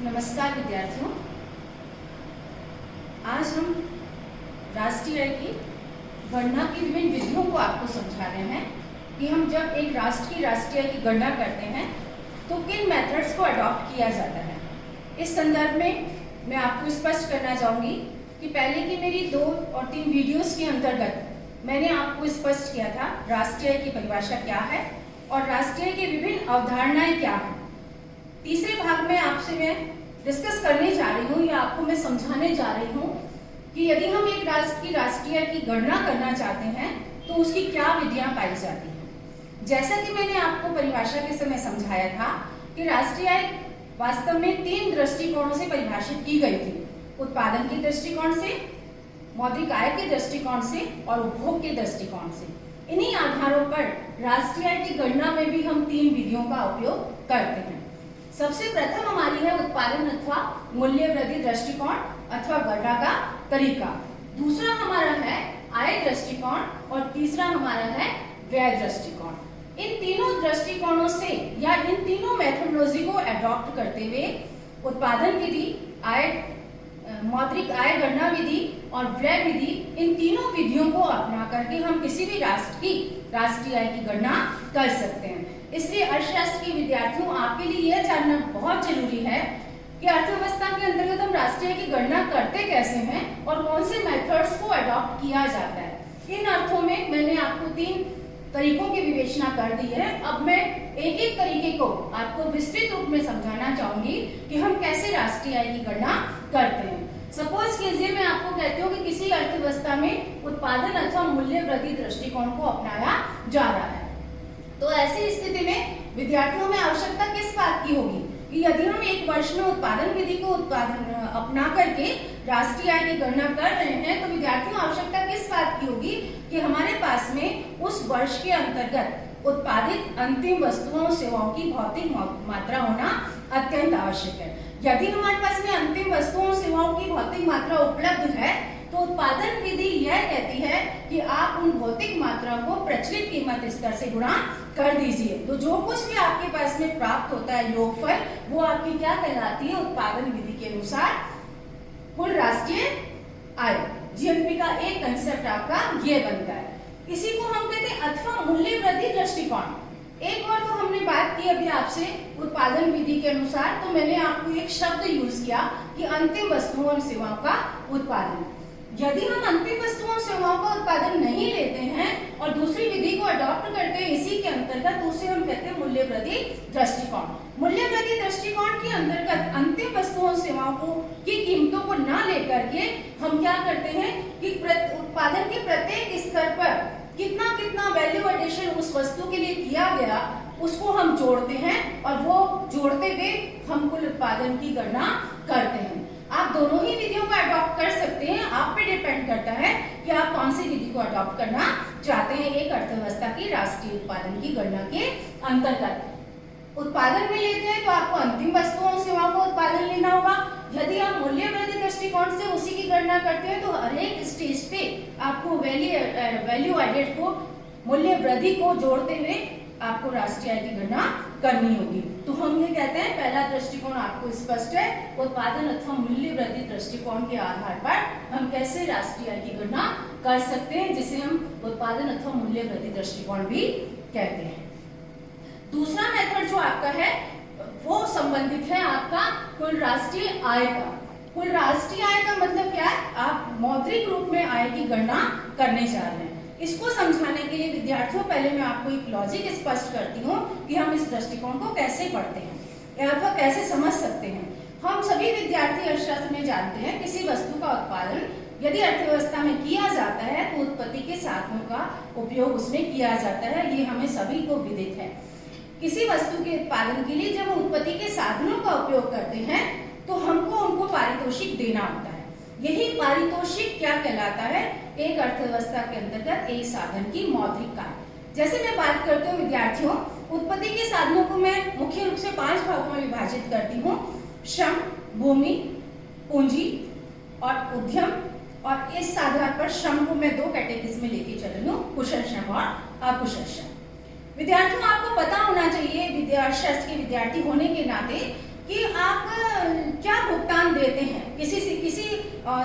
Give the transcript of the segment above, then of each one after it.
नमस्कार विद्यार्थियों, आज हम राष्ट्रीय आय की गणना की विभिन्न विधियों को आपको समझा रहे हैं कि हम जब एक राष्ट्र की राष्ट्रीय आय की गणना करते हैं तो किन मेथड्स को अडॉप्ट किया जाता है। इस संदर्भ में मैं आपको स्पष्ट करना चाहूँगी कि पहले की मेरी 2 और 3 वीडियोस के अंतर्गत मैंने आपको स्पष्ट किया था राष्ट्रीय आय की परिभाषा क्या है और राष्ट्रीय आय की विभिन्न अवधारणाएं क्या हैं। तीसरे भाग में आपसे मैं डिस्कस करने जा रही हूँ या आपको मैं समझाने जा रही हूँ कि यदि हम एक राष्ट्र की राष्ट्रीय आय की गणना करना चाहते हैं तो उसकी क्या विधियां पाई जाती हैं। जैसा कि मैंने आपको परिभाषा के समय समझाया था कि राष्ट्रीय आय वास्तव में 3 दृष्टिकोणों से परिभाषित की गई थी, उत्पादन के दृष्टिकोण से, मौद्रिक आय के दृष्टिकोण से और उपभोग के दृष्टिकोण से। इन्हीं आधारों पर राष्ट्रीय आय की गणना में भी हम 3 विधियों का उपयोग करते हैं। सबसे प्रथम हमारी है उत्पादन अथवा मूल्य वृद्धि दृष्टिकोण अथवा गणना का तरीका। दूसरा हमारा है आय दृष्टिकोण और तीसरा हमारा है व्यय दृष्टिकोण। इन तीनों दृष्टिकोणों से या इन तीनों मेथोडोलॉजी को अडॉप्ट करते हुए उत्पादन विधि, मौद्रिक आय गणना विधि और व्यय विधि, इन तीनों विधियों को अपना करके हम किसी भी राष्ट्र की राष्ट्रीय आय की गणना कर सकते हैं। इसलिए अर्थशास्त्र के विद्यार्थियों, आपके लिए यह जानना बहुत जरूरी है कि अर्थव्यवस्था के अंतर्गत हम राष्ट्रीय आय की गणना करते कैसे हैं और कौन से मेथड्स को अडॉप्ट किया जाता है। इन अर्थों में मैंने आपको 3 तरीकों की विवेचना कर दी है। अब मैं एक एक तरीके को आपको विस्तृत रूप में समझाना चाहूंगी कि हम कैसे राष्ट्रीय आय की गणना करते हैं। सपोज कीजिए मैं आपको कहती हूँ कि किसी अर्थव्यवस्था में उत्पादन अथवा मूल्य वृद्धि दृष्टिकोण को अपनाया जा रहा है, तो ऐसी स्थिति में विद्यार्थियों में आवश्यकता किस बात की होगी कि यदि हम एक वर्ष में उत्पादन विधि को अपना करके राष्ट्रीय आय की गणना कर रहे हैं तो विद्यार्थियों आवश्यकता किस बात की होगी कि हमारे पास में उस वर्ष के अंतर्गत उत्पादित अंतिम वस्तुओं और सेवाओं की भौतिक मात्रा होना अत्यंत आवश्यक है। यदि हमारे पास में अंतिम वस्तुओं और सेवाओं की भौतिक मात्रा उपलब्ध है तो उत्पादन विधि यह कहती है कि आप उन भौतिक मात्रा को प्रचलित कीमत स्तर से गुणा कर दीजिए, तो जो कुछ भी आपके पास में प्राप्त होता है योगफल, वो आपकी क्या कहलाती है, उत्पादन विधि के अनुसार कुल राष्ट्रीय आय, जीएनपी का एक कंसेप्ट आपका ये बनता है। इसी को हम कहते हैं अथवा मूल्य वृद्धि दृष्टिकोण। एक और तो हमने बात की अभी आपसे उत्पादन विधि के अनुसार, तो मैंने आपको एक शब्द यूज किया कि अंतिम वस्तुओं और सेवाओं का उत्पादन। यदि हम अंतिम वस्तुओं और सेवाओं का उत्पादन नहीं लेते हैं और दूसरी विधि को अडॉप्ट करते हैं इसी के अंतर्गत, उसे हम कहते हैं मूल्य वृद्धि दृष्टिकोण। मूल्य वृद्धि दृष्टिकोण के अंतर्गत अंतिम वस्तुओं और सेवाओं को की कीमतों को न लेकर के हम क्या करते हैं कि उत्पादन के प्रत्येक स्तर पर कितना कितना वैल्यू एडिशन उस वस्तु के लिए किया गया उसको हम जोड़ते हैं और वो जोड़ते हुए हम कुल उत्पादन की गणना करते हैं। आप दोनों ही विधियों को अडॉप्ट कर सकते हैं, आप पे डिपेंड करता है कि आप कौन सी विधि को अडॉप्ट करना चाहते हैं एक अर्थव्यवस्था की राष्ट्रीय उत्पादन की गणना के अंतर्गत। उत्पादन में लेते हैं तो आपको अंतिम वस्तुओं और सेवाओं का उत्पादन लेना होगा। यदि आप मूल्य वृद्धि दृष्टिकोण से उसी की गणना करते हैं तो हर एक स्टेज पे आपको वैल्यू एडेड को, मूल्य वृद्धि को जोड़ते हुए आपको राष्ट्रीय आय की गणना करनी होगी। तो हम ये कहते हैं पहला दृष्टिकोण आपको स्पष्ट है, उत्पादन अथवा मूल्य वृद्धि दृष्टिकोण के आधार पर हम कैसे राष्ट्रीय आय की गणना कर सकते हैं, जिसे हम उत्पादन अथवा मूल्य वृद्धि दृष्टिकोण भी कहते हैं। दूसरा मेथड जो आपका है वो संबंधित है आपका कुल राष्ट्रीय आय का। कुल राष्ट्रीय आय का मतलब क्या है, आप मौद्रिक रूप में आय की गणना करने जा रहे हैं। इसको समझाने के लिए विद्यार्थियों पहले मैं आपको एक लॉजिक स्पष्ट करती हूँ कि हम इस दृष्टिकोण को कैसे पढ़ते हैं या अथवा कैसे समझ सकते हैं। हम सभी विद्यार्थी अर्थशास्त्र में जानते हैं किसी वस्तु का उत्पादन यदि अर्थव्यवस्था में किया जाता है तो उत्पत्ति के साधनों का उपयोग उसमें किया जाता है, ये हमें सभी को विदित है। किसी वस्तु के उत्पादन के लिए जब हम उत्पत्ति के साधनों का उपयोग करते हैं तो हमको उनको पारितोषिक देना होता है। यही पारितोषिक क्या कहलाता है, एक अर्थव्यवस्था के अंतर्गत एक साधन की मौद्रिक आय। जैसे मैं बात करती हूँ विद्यार्थियों, उत्पत्ति के साधनों को मैं मुख्य रूप से 5 भागों में विभाजित करती हूँ, श्रम, भूमि, पूंजी और उद्यम। और इस आधार पर श्रम को मैं 2 कैटेगरीज में लेके चल रही हूँ, कुशल श्रम और अकुशल श्रम। विद्यार्थियों आपको पता होना चाहिए अर्थशास्त्र के विद्यार्थी होने के नाते कि आप क्या भुगतान देते हैं, किसी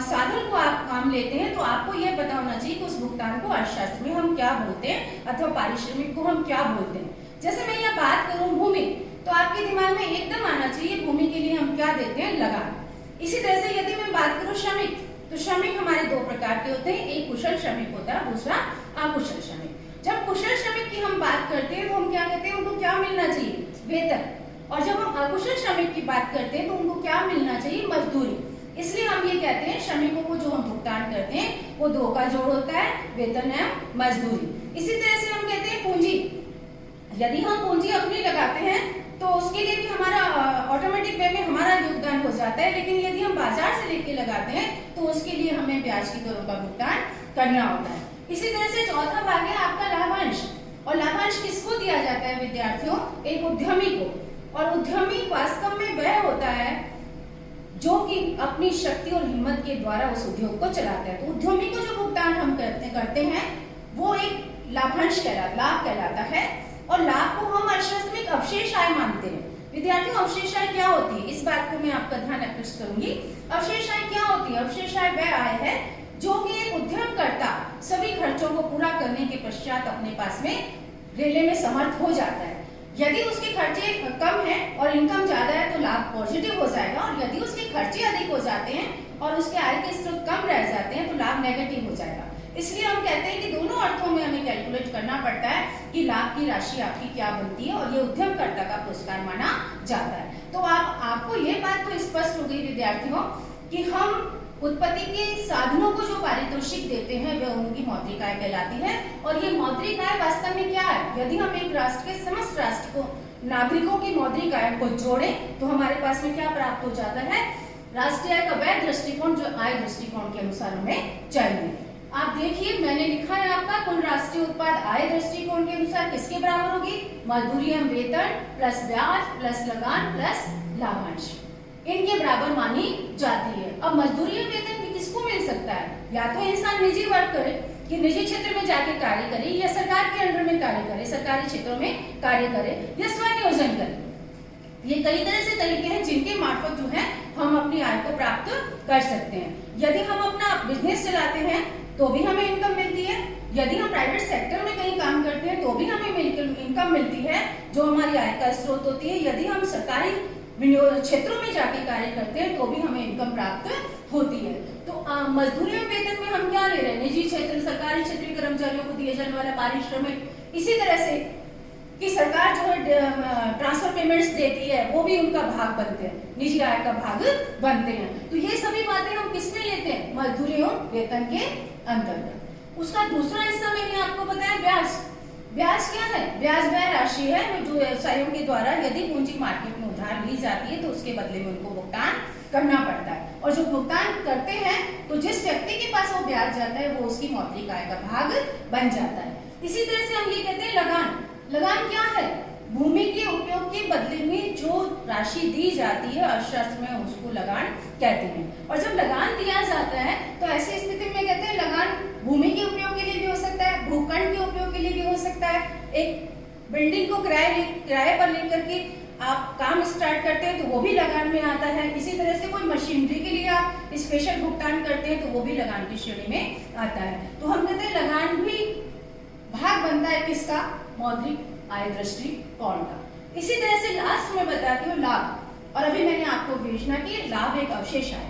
साधन को आप काम लेते हैं तो आपको यह पता होना चाहिए कि उस भुगतान को अर्थशास्त्र में हम क्या बोलते हैं अथवा पारिश्रमिक को हम क्या बोलते हैं। जैसे मैं यह बात करूं भूमि, तो आपके दिमाग में एकदम आना चाहिए भूमि के लिए हम क्या देते हैं, लगान। इसी तरह से यदि मैं बात करूं श्रमिक, तो श्रमिक हमारे दो प्रकार के होते हैं, एक कुशल श्रमिक होता है, दूसरा अकुशल श्रमिक। जब कुशल श्रमिक की हम बात करते हैं तो हम क्या कहते हैं, उनको क्या मिलना चाहिए, वेतन। और जब हम अकुशल श्रमिक की बात करते हैं तो उनको क्या मिलना चाहिए, मजदूरी। इसलिए हम ये कहते हैं श्रमिकों को जो हम भुगतान करते हैं वो दो का जोड़ होता है, वेतन एवं मजदूरी। इसी तरह से हम कहते हैं पूंजी, यदि हम पूंजी अपनी लगाते हैं तो उसके लिए भी हमारा ऑटोमेटिक वे में हमारा योगदान हो जाता है, लेकिन यदि हम बाजार से लेके लगाते हैं तो उसके लिए हमें ब्याज की दरों का भुगतान करना होता है। इसी तरह से चौथा भाग है आपका लाभांश। और लाभांश किसको दिया जाता है विद्यार्थियों, एक उद्यमी को। और उद्यमी वास्तव में वह होता है जो कि अपनी शक्ति और हिम्मत के द्वारा उस उद्योग को चलाता है। तो उद्यमी को जो भुगतान हम करते हैं वो एक लाभांश लाभ कहलाता है। और लाभ को हम अर्थशास्त्र में अवशेष आय मानते हैं। विद्यार्थियों अवशेष आय क्या होती है, इस बात को मैं आपका ध्यान आकृष्ट करूंगी। अवशेष आय क्या होती है, अवशेष आय वह आय है जो कि एक उद्यमकर्ता सभी खर्चों को पूरा करने के पश्चात अपने पास में लेने में समर्थ हो जाता है। यदि उसके खर्चे कम है और इनकम ज्यादा है तो लाभ पॉजिटिव हो जाएगा, और यदि उसके खर्चे अधिक हो जाते हैं और उसके आय के स्रोत कम रह जाते हैं तो लाभ नेगेटिव हो जाएगा। इसलिए हम कहते हैं कि दोनों अर्थों में हमें कैलकुलेट करना पड़ता है कि लाभ की राशि आपकी क्या बनती है, और ये उद्यमकर्ता का पुरस्कार माना जाता है। तो आपको ये बात तो स्पष्ट हो गई विद्यार्थियों कि हम उत्पत्ति के साधनों को जो पारितोषिक देते हैं वह उनकी मौद्रिक आय कहलाती है। और ये मौद्रिक आय वास्तव में क्या है, यदि हम एक राष्ट्र के समस्त राष्ट्र को नागरिकों की मौद्रिक आय को जोड़ें तो हमारे पास में क्या प्राप्त हो जाता है, राष्ट्रीय आय का वह दृष्टिकोण जो आय दृष्टिकोण के अनुसार हमें चाहिए। आप देखिए मैंने लिखा है आपका कुल राष्ट्रीय उत्पाद आय दृष्टिकोण के अनुसार किसके बराबर होगी, मजदूरी एवं वेतन प्लस ब्याज प्लस लगान प्लस लाभांश, इनके बराबर मानी जाती है। अब मजदूरी और वेतन भी किसको मिल सकता है, या तो इंसान निजी वर्क करे कि निजी क्षेत्र में जाके कार्य करे, या सरकार के अंडर में कार्य करे, सरकारी क्षेत्रों में कार्य करे, या स्वनियोजन करे। ये कई तरह से तरीके हैं जिनके मार्फत जो है हम अपनी आय को प्राप्त कर सकते हैं। यदि हम अपना बिजनेस चलाते हैं तो भी हमें इनकम मिलती है, यदि हम प्राइवेट सेक्टर में कहीं काम करते हैं तो भी हमें इनकम मिलती है जो हमारी आय का स्रोत होती है। यदि हम सरकारी क्षेत्रों में जाके कार्य करते हैं तो भी हमें इनकम प्राप्त होती है। तो मजदूरी और वेतन में हम क्या ले रहे हैं, निजी क्षेत्र सरकारी क्षेत्रीय कर्मचारियों को दिए जाने वाला पारिश्रमिक। इसी तरह से कि सरकार जो है ट्रांसफर पेमेंट्स देती है वो भी उनका भाग बनते हैं, निजी आय का भाग बनते हैं। तो ये सभी बातें हम किसमें लेते हैं, मजदूरी और वेतन के अंतर्गत। उसका दूसरा हिस्सा मैंने आपको बताया ब्याज। ब्याज क्या है, ब्याज वह राशि है जो व्यवसायों के द्वारा यदि पूंजी मार्केट में उधार ली जाती है तो उसके बदले में उनको भुगतान करना पड़ता है। और जो भुगतान करते हैं तो जिस व्यक्ति के पास वो ब्याज जाता है वो उसकी मौद्रिक आय का भाग बन जाता है। इसी तरह से हम ये कहते हैं लगान। लगान क्या है, भूमि के उपयोग के बदले में जो राशि दी जाती है अर्थशास्त्र में उसको लगान कहते हैं। और जब लगान दिया जाता है तो ऐसी स्थिति में कहते हैं लगान भूमि के उपयोग के लिए भी हो सकता है, भूखंड के उपयोग के लिए भी हो सकता है। एक बिल्डिंग को किराए पर लेकर के आप काम स्टार्ट करते हैं तो वो भी लगान में आता है। इसी तरह से कोई मशीनरी के लिए आप स्पेशल भुगतान करते हैं तो वो भी लगान की श्रेणी में आता है। तो हम कहते हैं लगान भी भाग बनता है किसका, मौद्रिक आय दृष्टिकोण का। इसी तरह से लास्ट में बताती हूँ लाभ। और अभी मैंने आपको घोषणा की लाभ एक अवशेष आय।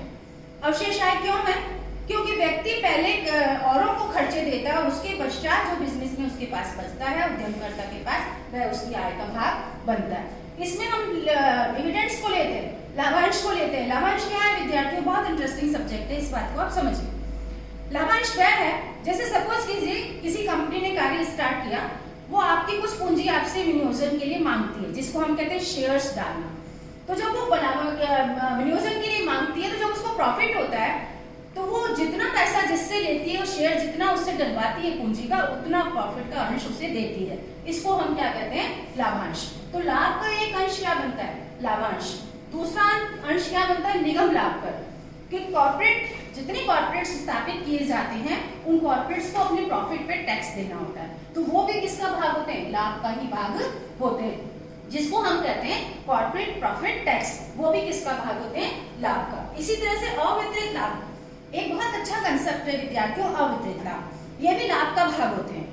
अवशेष आय क्यों है, क्योंकि व्यक्ति पहले औरों को खर्चे देता है और उसके पश्चात जो बिजनेस में उसके पास बचता है उद्यमकर्ता के पास वह उसकी आय का भाग बनता है। इसमें हम डिविडेंड्स को लेते हैं, लाभांश को लेते हैं। लाभांश क्या है विद्यार्थियों, बहुत इंटरेस्टिंग सब्जेक्ट है, इस बात को आप समझिए। लाभांश वह है जैसे सपोज कीजिए किसी कंपनी ने कार्य स्टार्ट किया, वो आपकी कुछ पूंजी आपसे विनियोजन के लिए मांगती है जिसको हम कहते हैं शेयर्स डालना। तो जब वो विनियोजन के लिए मांगती है तो जब उसको प्रॉफिट होता है तो वो जितना पैसा जिससे लेती है, वो शेयर जितना उससे डलवाती है पूंजी का, उतना प्रॉफिट का अंश उसे देती है। इसको हम क्या कहते हैं, लाभांश। तो लाभ का एक अंश क्या बनता है, लाभांश। दूसरा अंश क्या बनता है, निगम लाभ कर। कि कॉर्पोरेट जितने कॉर्पोरेट्स स्थापित किए जाते हैं उन कॉर्पोरेट्स को अपने प्रॉफिट पे टैक्स देना होता है, तो वो भी किसका भाग होते हैं, लाभ का ही भाग होते हैं। जिसको हम कहते हैं कॉर्पोरेट प्रॉफिट टैक्स, वो भी किसका भाग होते हैं, लाभ का। इसी तरह से अवितरित लाभ, एक बहुत अच्छा कंसेप्ट है विद्यार्थियों, अवितरित लाभ, ये भी लाभ का भाग होते हैं।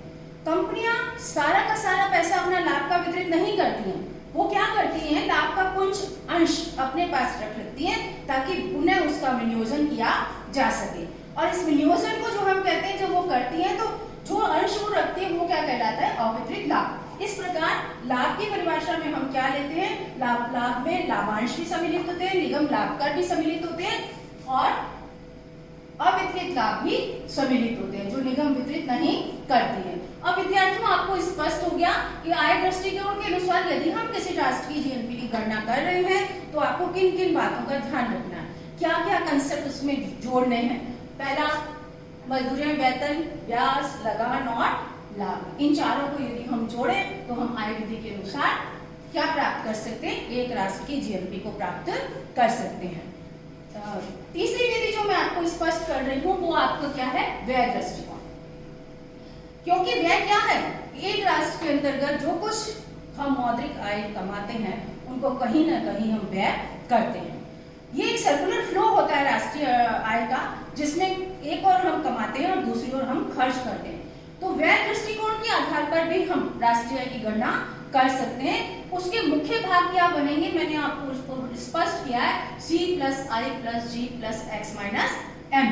कंपनियां सारा का सारा पैसा अपना लाभ का वितरित नहीं करती हैं, वो क्या करती हैं, लाभ का कुछ अंश अपने पास रख लेती हैं ताकि पुनः उसका विनियोजन किया जा सके। और इस विनियोजन को जो हम कहते हैं, जब वो करती हैं तो जो अंश वो रखती है वो क्या कहलाता है, अवितरित लाभ। इस प्रकार लाभ की परिभाषा में हम क्या लेते हैं, लाभ में लाभांश भी सम्मिलित होते हैं, निगम लाभ कर भी सम्मिलित होते हैं और अवितरित लाभ भी सम्मिलित होते हैं जो निगम वितरित नहीं करती है। अब विद्यार्थियों आपको स्पष्ट हो गया कि आय दृष्टिकोण के अनुसार यदि हम किसी राष्ट्र की जीएनपी की गणना कर रहे हैं तो आपको किन किन बातों का ध्यान रखना है, क्या क्या कंसेप्ट उसमें जोड़ने हैं। पहला, मजदूरी, वेतन, ब्याज, लगान और लाभ, इन चारों को यदि हम जोड़े तो हम आय विधि के अनुसार क्या प्राप्त कर सकते हैं, एक राष्ट्र की जीएनपी को प्राप्त कर सकते हैं। तीसरी विधि जो मैं आपको स्पष्ट कर रही हूँ वो आपको क्या है, व्यय दृष्टिकोण। क्योंकि व्यय क्या है, एक राष्ट्र के अंतर्गत जो कुछ हम मौद्रिक आय कमाते हैं उनको कहीं ना कहीं हम व्यय करते हैं। ये एक सर्कुलर फ्लो होता है राष्ट्रीय आय का, जिसमें एक और हम कमाते हैं और दूसरी ओर हम खर्च करते हैं। तो व्यय दृष्टिकोण के आधार पर भी हम राष्ट्रीय आय की गणना कर सकते हैं। उसके मुख्य भाग क्या बनेंगे, मैंने आपको उसको स्पष्ट किया है, C + I + G + X - M।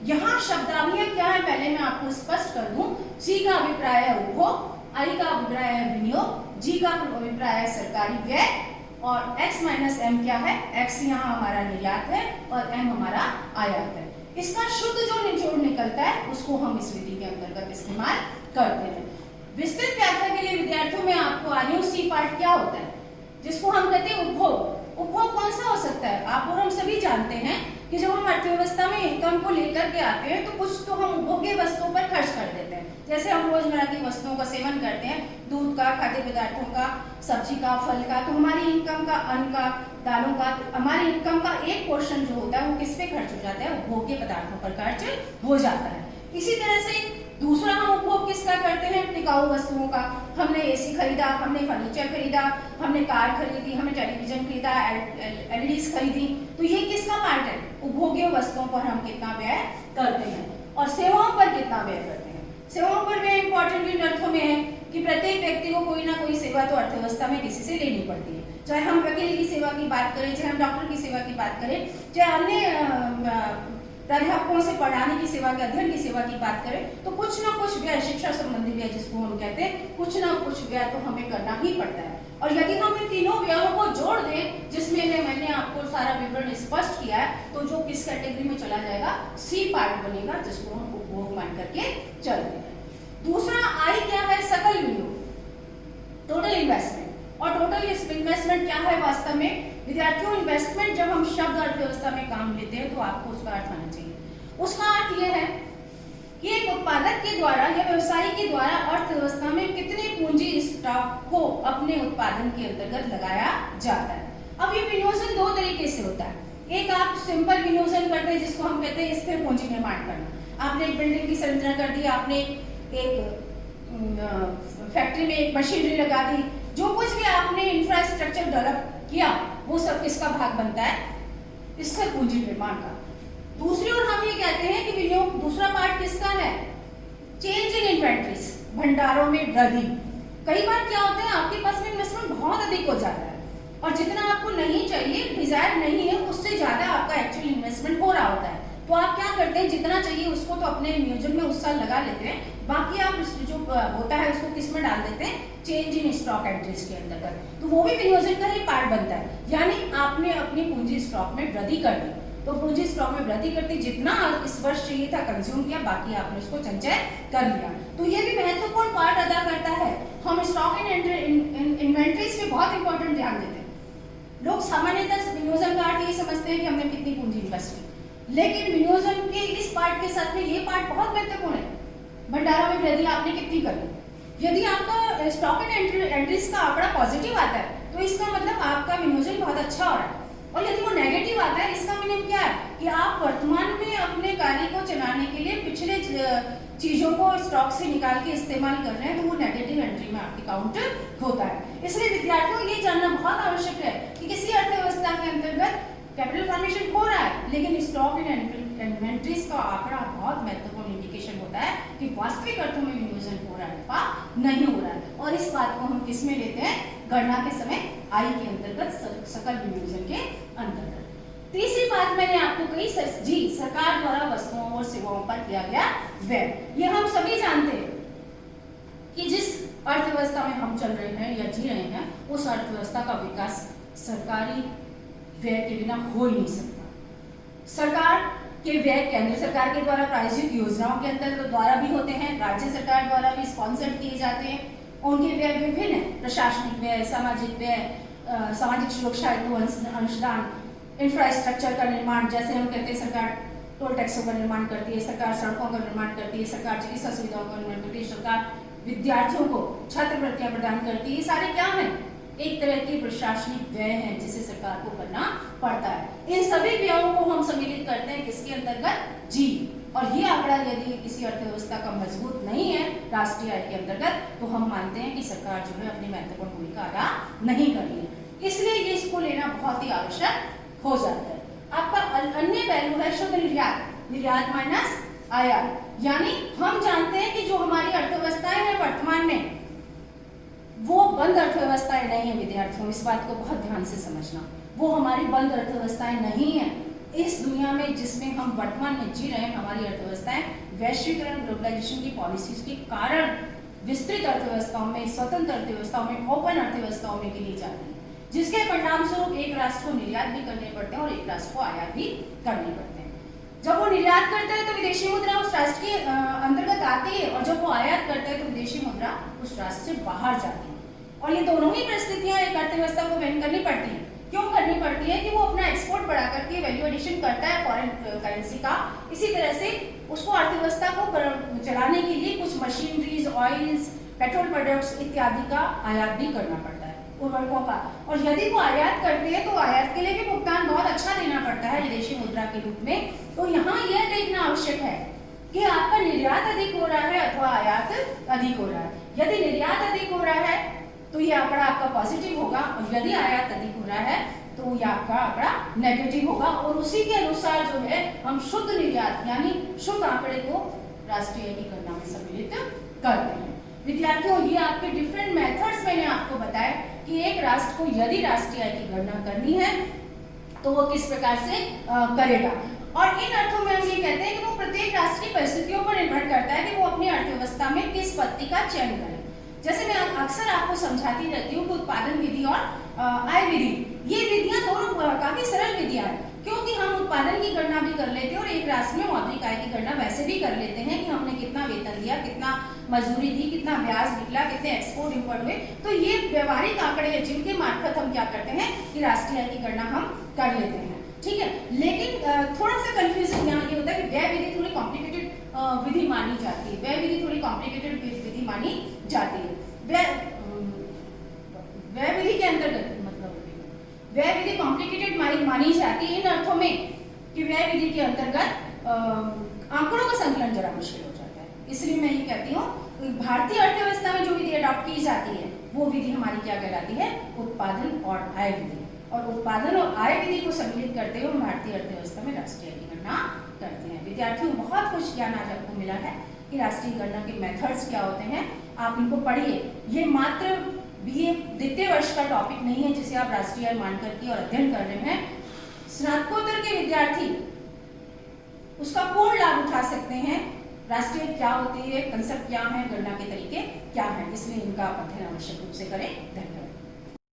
यहाँ शब्दावलियां क्या है पहले मैं आपको स्पष्ट कर दूं। C का अभिप्राय है उपभोग, I का अभिप्राय है विनियोग, G का अभिप्राय है सरकारी व्यय और X - M क्या है, X यहाँ हमारा निर्यात है और M हमारा आयात है। इसका शुद्ध जो निचोड़ निकलता है उसको हम इस विधि के अंतर्गत इस्तेमाल करते हैं। विस्तृत व्याख्या के लिए विद्यार्थियों में आपको आ रही हूँ, C पार्ट क्या होता है, जिसको हम कहते हैं उपभोग। उपभोग कौन सा हो सकता है, आप और हम सभी जानते हैं कि जब हम अर्थव्यवस्था में इनकम को लेकर के आते हैं तो कुछ तो हम उपभोग्य वस्तुओं पर खर्च कर देते हैं। जैसे हम रोजमर्रा की वस्तुओं का सेवन करते हैं, दूध का, खाद्य पदार्थों का, सब्जी का, फल का, तो हमारी इनकम का, अन्न का, दालों का, हमारी इनकम का एक पोर्शन जो होता है वो किस पे खर्च हो जाता है, उपभोग्य पदार्थों पर खर्च हो जाता है। इसी तरह से दूसरा हम उपभोग किसका करते हैं, टिकाऊ वस्तुओं का। हमने एसी खरीदा, हमने फर्नीचर खरीदा, हमने कार खरीदी, हमने टेलीविजन खरीदा, एलईडीज खरीदी, तो ये किसका पार्ट है, उपभोग्य वस्तुओं पर हम कितना व्यय करते हैं। और सेवाओं पर कितना व्यय करते हैं, सेवाओं पर व्यय इंपॉर्टेंट इन अर्थों में है कि प्रत्येक व्यक्ति को कोई ना कोई सेवा तो अर्थव्यवस्था में किसी से लेनी पड़ती है। चाहे हम वकील की सेवा की बात करें, चाहे हम डॉक्टर की सेवा की बात करें, चाहे अन्य प्राध्यापकों से पढ़ाने की सेवा के, अध्ययन की सेवा की बात करें, तो कुछ ना कुछ व्यय, शिक्षा संबंधी व्यय जिसको हम कहते हैं, कुछ ना कुछ व्यय तो हमें करना ही पड़ता है। और यदि हम इन तीनों व्ययों को जोड़ दें, जिसमें मैंने आपको सारा विवरण स्पष्ट किया है, तो जो किस कैटेगरी में चला जाएगा, C पार्ट बनेगा, जिसको हम उपभोग मान करके चलते हैं। दूसरा I क्या है, सकल विनियोग, टोटल इन्वेस्टमेंट। और टोटल इन्वेस्टमेंट क्या है वास्तव में विद्यार्थियों, इन्वेस्टमेंट जब हम शब्द अर्थव्यवस्था में काम लेते हैं तो आपको उसका अर्थ आना चाहिए। उसका अर्थ यह है कि एक उत्पादक के द्वारा या व्यवसायी के द्वारा अर्थव्यवस्था में कितने पूंजी स्टॉक को अपने उत्पादन के अंतर्गत लगाया जाता है। अब ये विनियोजन दो तरीके से होता है। एक आप सिंपल विनियोजन करते हैं जिसको हम कहते हैं स्थिर पूंजी निर्माण करना। आपने एक बिल्डिंग की संरचना कर दी, आपने एक फैक्ट्री में एक मशीनरी लगा दी, जो कुछ भी आपने इंफ्रास्ट्रक्चर डेवलप किया वो सब किसका भाग बनता है, स्थिर पूंजी निर्माण का। दूसरी ओर हम ये कहते हैं कि विनियोग दूसरा पार्ट किसका है, चेंज इन इन्वेंटरीज, भंडारों में वृद्धि। कई बार क्या होता है, आपके पास में इन्वेस्टमेंट बहुत अधिक हो जाता है और जितना आपको नहीं चाहिए, डिजायर नहीं है, उससे ज्यादा आपका एक्चुअल इन्वेस्टमेंट हो रहा होता है। तो आप क्या करते हैं, जितना चाहिए उसको तो अपने नियोजन में उस साल लगा लेते हैं, बाकी आप जो होता है उसको किस में डाल देते हैं, चेंज इन स्टॉक एंट्रीज के अंतर्गत। तो वो भी विनियोजन का ही पार्ट बनता है, यानी आपने अपनी पूंजी स्टॉक में वृद्धि कर दी। तो पूंजी स्टॉक में वृद्धि करती, जितना इस वर्ष चाहिए था कंज्यूम किया, बाकी आपने उसको संचय कर लिया। तो ये भी महत्वपूर्ण पार्ट अदा करता है। हम स्टॉक इन इन्वेंटरीज पे बहुत इंपॉर्टेंट ध्यान देते हैं। लोग सामान्यतः विनियोजन का अर्थ ये समझते हैं कि हमने कितनी पूंजी इन्वेस्ट की, लेकिन विनियोजन के इस पार्ट के साथ में ये पार्ट बहुत महत्वपूर्ण है। भंडारों में वृद्धि आपने कितनी करी, यदि आपका स्टॉक इन एंट्रीज का आंकड़ा पॉजिटिव आता है तो इसका मतलब आपका विनियोजन बहुत अच्छा हो रहा है। और यदि वो नेगेटिव आता है, इसका मीनिंग क्या है कि आप वर्तमान में अपने कार्य को चलाने के लिए पिछले चीजों को स्टॉक से निकाल के इस्तेमाल कर रहे हैं, तो वो नेगेटिव एंट्री में आपके काउंट होता है। इसलिए विद्यार्थियों ये जानना बहुत आवश्यक है कि किसी अर्थव्यवस्था के अंतर्गत कैपिटल फॉर्मेशन हो रहा है, लेकिन स्टॉक एंड इन्वेंट्रीज का आंकड़ा बहुत महत्वपूर्ण इंडिकेशन होता है कि वास्तविक अर्थों में विनियोजन हो रहा है अथवा नहीं हो रहा है। और इस बात को हम किस में लेते हैं? गणना के समय आय के अंतर्गत, सकल विनियोजन के अंतर्गत। तीसरी बात मैंने आपको कही, जी सरकार द्वारा वस्तुओं और सेवाओं पर किया गया व्यय। ये हम सभी जानते हैं कि जिस अर्थव्यवस्था में हम चल रहे हैं या जी रहे हैं, उस अर्थव्यवस्था का विकास सरकारी व्यय के बिना हो ही नहीं सकता। सरकार के व्यय केंद्र सरकार के द्वारा प्रायोजित योजनाओं के अंतर्गत द्वारा भी होते हैं, राज्य सरकार द्वारा भी स्पॉन्सर्ड किए जाते हैं। उनके व्यय विभिन्न है, प्रशासनिक व्यय, सामाजिक व्यय, सामाजिक सुरक्षा हेतु अंशदान, इंफ्रास्ट्रक्चर का निर्माण, जैसे हम कहते हैं सरकार टोल टैक्सों का निर्माण करती है, सरकार सड़कों का निर्माण करती है, सरकार चिकित्सा सुविधाओं का निर्माण करती है, सरकार विद्यार्थियों को छात्रवृत्तियां प्रदान करती है। ये सारे क्या है? एक तरह के प्रशासनिक व्यय हैं जिसे सरकार को करना पड़ता है। इन सभी व्ययों को हम सम्मिलित करते हैं किसके अंतर्गत? जी। और ये आंकड़ा यदि किसी अर्थव्यवस्था का मजबूत नहीं है राष्ट्रीय आय के अंतर्गत, तो हम मानते हैं कि सरकार जो है अपनी महत्वपूर्ण भूमिका अदा नहीं कर रही है। इसलिए ये इसको लेना बहुत ही आवश्यक हो जाता है। आपका अन्य पहलू है शुद्ध निर्यात, निर्यात माइनस आयात। यानी हम जानते हैं कि जो हमारी अर्थव्यवस्थाएं हैं वर्तमान में, वो बंद अर्थव्यवस्थाएं नहीं है विद्यार्थियों, इस बात को बहुत ध्यान से समझना। वो हमारी बंद अर्थव्यवस्थाएं नहीं है। इस दुनिया में जिसमें हम वर्तमान में जी रहे हैं, हमारी अर्थव्यवस्थाएं वैश्वीकरण, ग्लोबलाइजेशन की पॉलिसीज के कारण विस्तृत अर्थव्यवस्थाओं में, स्वतंत्र अर्थव्यवस्थाओं में, ओपन अर्थव्यवस्थाओं में गिनी जाती है, जिसके परिणाम स्वरूप एक राष्ट्र को निर्यात भी करने पड़ते हैं और एक राष्ट्र को आयात भी करने पड़ते हैं। जब वो निर्यात करता है तो विदेशी मुद्रा उस राष्ट्र के अंतर्गत आती है, और जब वो आयात करता है तो विदेशी मुद्रा उस राष्ट्र से बाहर जाती है। और ये दोनों ही परिस्थितियां एक अर्थव्यवस्था को वहन करनी पड़ती है। क्यों करनी पड़ती है? कि वो अपना एक्सपोर्ट बढ़ा करके वैल्यू एडिशन करता है फॉरेन करेंसी का। इसी तरह से उसको अर्थव्यवस्था को चलाने के लिए कुछ मशीनरीज, ऑयल्स, पेट्रोल प्रोडक्ट्स इत्यादि का आयात भी करना पड़ता है, उर्वरकों का। और यदि वो आयात करते हैं तो आयात के लिए भी भुगतान बहुत अच्छा देना पड़ता है विदेशी मुद्रा के रूप में। तो यहाँ यह देखना आवश्यक है कि आपका निर्यात अधिक हो रहा है अथवा आयात अधिक हो रहा है। यदि निर्यात अधिक हो रहा है तो ये आंकड़ा आपका पॉजिटिव होगा, और यदि आयात अधिक हो रहा है तो ये आपका आंकड़ा नेगेटिव होगा। और उसी के अनुसार जो है हम शुद्ध निर्यात यानी शुद्ध आंकड़े को राष्ट्रीय आय की गणना में सम्मिलित करते हैं। विद्यार्थियों, ये आपके डिफरेंट मेथड्स मैंने आपको बताया कि एक राष्ट्र को यदि राष्ट्रीय आय की गणना करनी है तो वो किस प्रकार से करेगा। और इन अर्थों में हम ये कहते हैं कि वो प्रत्येक राष्ट्र की परिस्थितियों पर निर्भर करता है कि वो अपनी अर्थव्यवस्था में किस पद्धति का चयन करे। जैसे मैं अक्सर आपको समझाती रहती हूँ कि उत्पादन विधि और आय विधि, ये विधियां दोनों काफी सरल विधियां हैं, क्योंकि हम उत्पादन की गणना भी कर लेते हैं और एक राष्ट्र में मौद्रिक आय की गणना वैसे भी कर लेते हैं कि हमने कितना वेतन दिया, कितना मजदूरी दी, कितना ब्याज निकला, कितने एक्सपोर्ट इंपोर्ट हुए। तो ये व्यवहारिक आंकड़े हैं जिनके मार्फत हम क्या करते हैं कि राष्ट्रीय आय की गणना हम कर लेते हैं। ठीक है, लेकिन थोड़ा सा कंफ्यूजन यहाँ ये होता है कि व्यय विधि थोड़ी कॉम्प्लिकेटेड विधि मानी जाती है, व्यय विधि थोड़ी कॉम्प्लिकेटेड विधि मानी जाती है। व्यय विधि के अंतर्गत मतलब व्यय विधि कॉम्प्लिकेटेड मानी जाती है इन अर्थों में कि व्यय विधि के अंतर्गत आंकड़ों का संकलन जरा मुश्किल हो जाता है। इसलिए मैं ये कहती हूँ भारतीय अर्थव्यवस्था में जो विधि अडॉप्ट की जाती है वो विधि हमारी क्या कहलाती है? उत्पादन और आय विधि। और उत्पादन और आय विधि को सम्मिलित करते हुए भारतीय अर्थव्यवस्था में राष्ट्रीय आय की गणना करते हैं। विद्यार्थियों, बहुत कुछ ज्ञान आज आपको मिला है कि राष्ट्रीय गणना के मेथड्स क्या होते हैं, आप इनको पढ़िए। ये मात्र बीए द्वितीय वर्ष का टॉपिक नहीं है जिसे आप राष्ट्रीय आय मान करके और अध्ययन कर रहे हैं। स्नातकोत्तर के विद्यार्थी उसका पूर्ण लाभ उठा सकते हैं। राष्ट्रीय क्या होती है, कंसेप्ट क्या है, गणना के तरीके क्या हैं, इसलिए इनका आप अध्ययन आवश्यक रूप से करें। धन्यवाद।